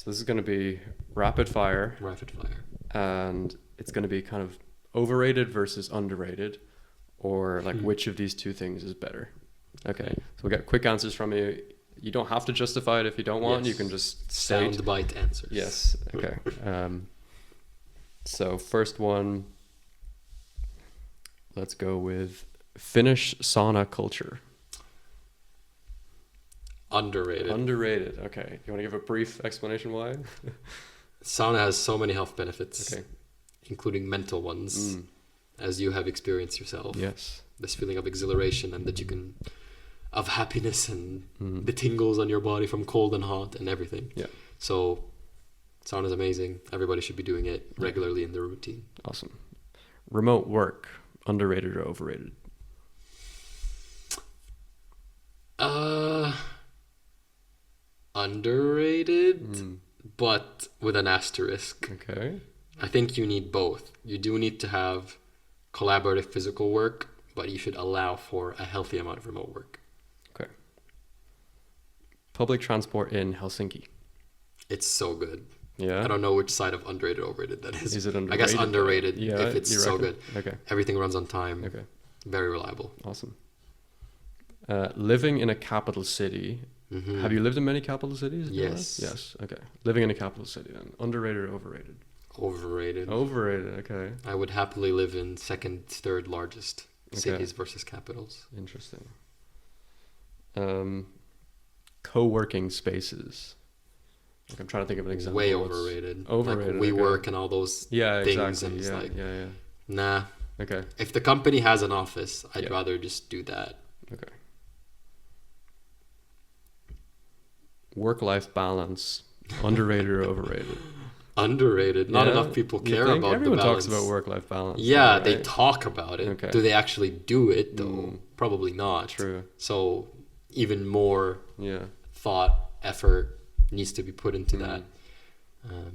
So this is going to be rapid fire. Rapid fire. And it's going to be kind of overrated versus underrated, or like which of these two things is better. Okay. So we'll get quick answers from you. You don't have to justify it if you don't want. Yes. You can just state. Soundbite answers. Yes. Okay. So first one, let's go with Finnish sauna culture. Underrated. Underrated. Okay. You want to give a brief explanation why? Sauna has so many health benefits, Okay. including mental ones, as you have experienced yourself. Yes. This feeling of exhilaration and that you can, of happiness and the tingles on your body from cold and hot and everything. Yeah. So sauna is amazing. Everybody should be doing it regularly in their routine. Awesome. Remote work, underrated or overrated? Underrated, but with an asterisk. Okay. I think you need both. You do need to have collaborative physical work, but you should allow for a healthy amount of remote work. Okay. Public transport in Helsinki. It's so good. Yeah. I don't know which side of underrated or overrated that is. Is it underrated? I guess underrated, Yeah, if it's you so reckon? good. Okay. Everything runs on time. Okay. Very reliable. Awesome. Living in a capital city. Have you lived in many capital cities? Yes. Yes. Okay. Living in a capital city then. Underrated or overrated? Overrated. Overrated. Okay. I would happily live in second, third largest cities versus capitals. Interesting. Co-working spaces. Like I'm trying to think of an example. Way overrated. Overrated. Like WeWork and all those things. Exactly. And it's Yeah. nah. Okay. If the company has an office, I'd rather just do that. Okay. Work-life balance, underrated or overrated? Underrated. Not enough people care about Everyone the balance. talks about work-life balance. Yeah, right? they talk about it. Okay. Do they actually do it though? Probably not. True. So even more Yeah. thought, effort needs to be put into that.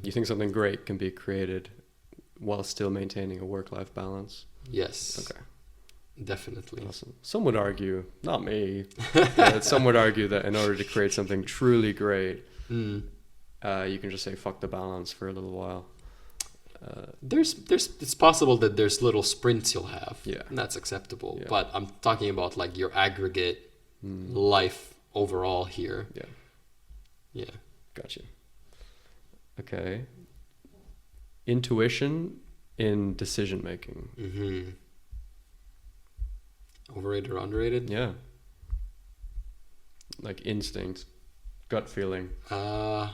You think something great can be created while still maintaining a work-life balance? Yes. Okay. Definitely. Awesome. Some would argue, not me, but some would argue that in order to create something truly great, you can just say fuck the balance for a little while. It's possible that there's little sprints you'll have. Yeah. And that's acceptable. Yeah. But I'm talking about like your aggregate life overall here. Yeah. Yeah. Gotcha. Okay. Intuition in decision making. Overrated or underrated? Yeah. Like instinct, gut feeling. I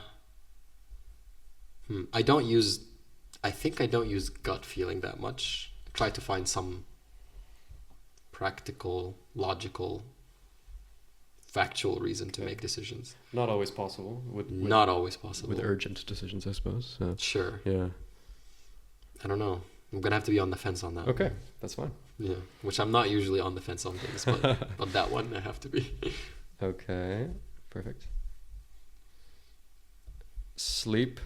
think I don't use gut feeling that much. I try to find some practical, logical, factual reason to make decisions. Not always possible. Not always possible. With urgent decisions, I suppose. So, sure. yeah. I don't know. I'm going to have to be on the fence on that. Okay, that's fine. Yeah, which I'm not usually on the fence on things, but that one I have to be. Okay, perfect. Sleep.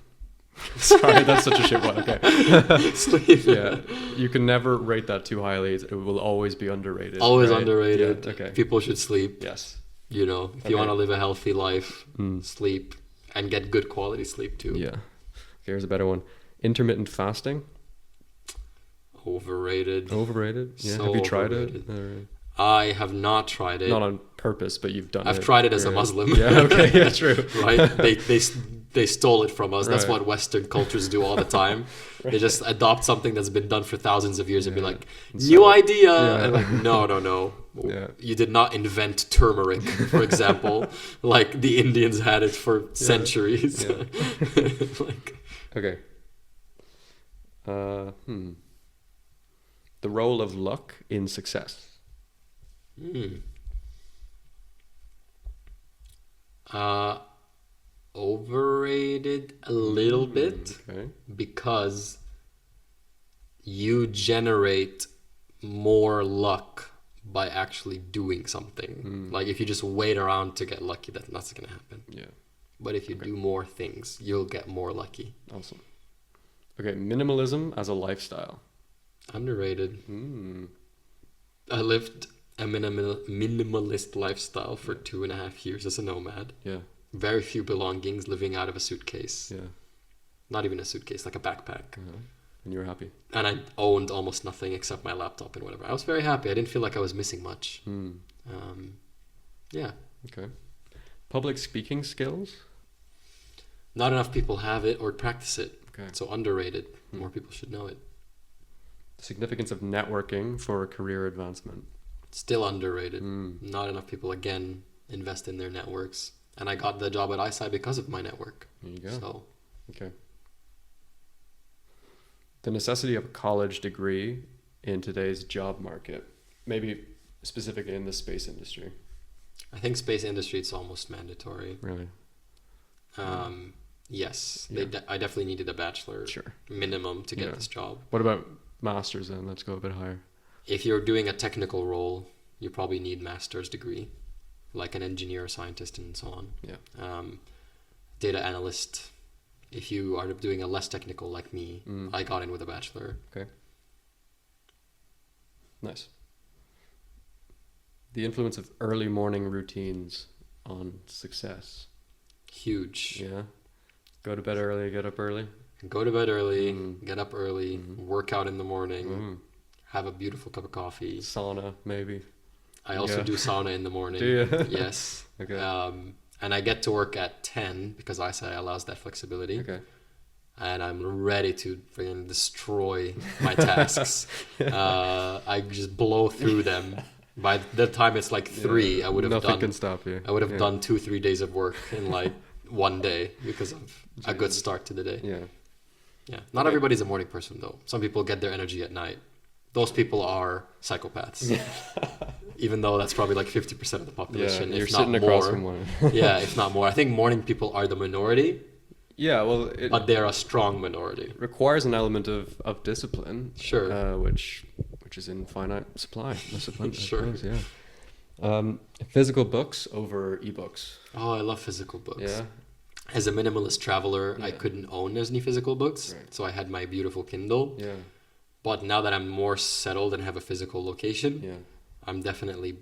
Sorry, that's such a shit one. Okay. Sleep. Yeah, you can never rate that too highly. It will always be underrated. Always right? underrated. Yeah, okay. People should sleep. Yes. You know, if you want to live a healthy life, sleep and get good quality sleep too. Yeah. Okay, here's a better one. Intermittent fasting. Overrated. Overrated? Yeah. So have you tried overrated. it? I have not tried it. Not on purpose, but you've done it. I've tried it as a Muslim. Yeah, okay, yeah, true. Right? They stole it from us. That's Right. what Western cultures do all the time. They just adopt something that's been done for thousands of years and be like, new idea. Yeah. And like, no. Yeah. You did not invent turmeric, for example. Like the Indians had it for centuries. Yeah. Like, Okay. The role of luck in success. Overrated a little bit Okay. because you generate more luck by actually doing something. Like if you just wait around to get lucky, that's not going to happen. Yeah. But if you do more things, you'll get more lucky. Awesome. Okay, minimalism as a lifestyle. Underrated. I lived a minimalist lifestyle for 2.5 years as a nomad. Yeah. very few belongings, living out of a suitcase. Yeah. Not even a suitcase, like a backpack. And you were happy. And I owned almost nothing except my laptop and whatever. I was very happy. I didn't feel like I was missing much. Yeah. Okay. Public speaking skills? Not enough people have it or practice it. Okay. So underrated. More people should know it. Significance of networking for career advancement? Still underrated. Not enough people, again, invest in their networks. And I got the job at ISI because of my network. There you go. So, okay. The necessity of a college degree in today's job market, maybe specifically in the space industry. I think space industry, it's almost mandatory. Really? Yes. Yeah. I definitely needed a bachelor minimum to get this job. What about masters then? Let's go a bit higher. If you're doing a technical role, you probably need master's degree, like an engineer, scientist, and so on. Yeah. Data analyst. If you are doing a less technical like me, I got in with a bachelor. Okay. Nice. The influence of early morning routines on success. Huge. Yeah. Go to bed early, get up early. Go to bed early, get up early, work out in the morning, have a beautiful cup of coffee. Sauna, maybe. I also do sauna in the morning. Do you? Yes. Okay. And I get to work at 10 because ISI allows that flexibility. Okay. And I'm ready to freaking destroy my tasks. I just blow through them. By the time it's like 3, I would have Nothing done. can stop you. I would have done 2-3 days of work in like one day because of a good start to the day. Yeah. Yeah. Not everybody's a morning person though. Some people get their energy at night. Those people are psychopaths. Even though that's probably like 50% of the population. Yeah, you're if sitting not across more. from one. Yeah, if not more. I think morning people are the minority. Yeah, well, it But they're a strong minority. requires an element of discipline. Sure. Which is in finite supply. Discipline, Sure. I suppose, yeah. Physical books over ebooks. Oh, I love physical books. Yeah. As a minimalist traveler, I couldn't own any physical books. Right. So I had my beautiful Kindle. Yeah. But now that I'm more settled and have a physical location, Yeah. I'm definitely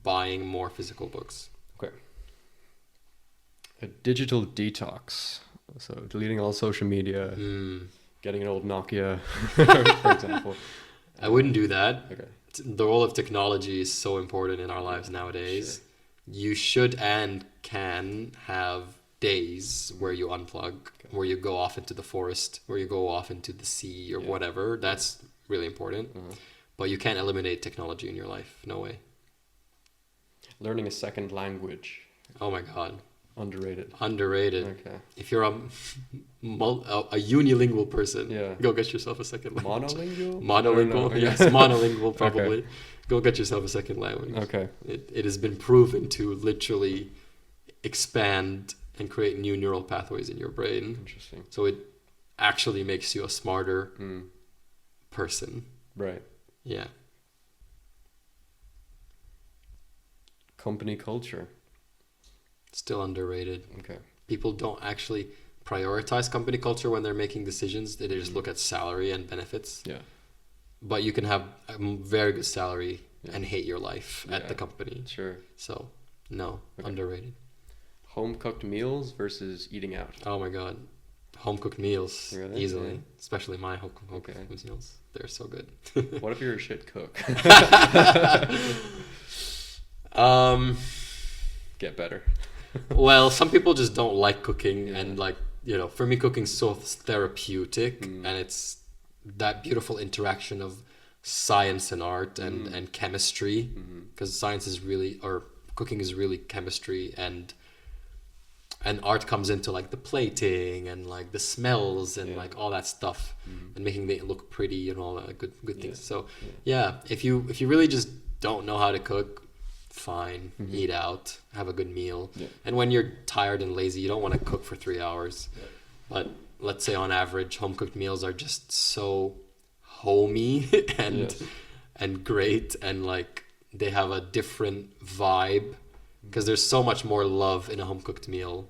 buying more physical books. Okay. A digital detox. So deleting all social media, getting an old Nokia, for example. I wouldn't do that. Okay. The role of technology is so important in our lives nowadays. Sure. You should and can have days where you unplug, where you go off into the forest, where you go off into the sea or whatever. That's really important. But you can't eliminate technology in your life. No way. Learning a second language. Oh my God. Underrated. Underrated. Okay. If you're a unilingual person, go get yourself a second language. Monolingual? Monolingual? Yes, monolingual probably. Okay. Go get yourself a second language. Okay. It has been proven to literally expand and create new neural pathways in your brain. Interesting. So it actually makes you a smarter person. Right. Yeah. Company culture. Still underrated. Okay. People don't actually prioritize company culture when they're making decisions. They just look at salary and benefits. Yeah. But you can have a very good salary and hate your life at the company. Sure. So, no, underrated. Home cooked meals versus eating out. Oh my God. Home cooked meals, Really? easily. Yeah. Especially my home cooked meals. They're so good. What if you're a shit cook? Get better. Well, some people just don't like cooking, and like, you know, for me, cooking's so therapeutic, and it's that beautiful interaction of science and art and chemistry, because science is really, or cooking is really chemistry, and art comes into like the plating and like the smells and like all that stuff, and making it look pretty and all that good things. So if you really just don't know how to cook, fine, eat out, have a good meal. And when you're tired and lazy, you don't want to cook for 3 hours. But let's say on average, home cooked meals are just so homey and great, and like they have a different vibe, because there's so much more love in a home cooked meal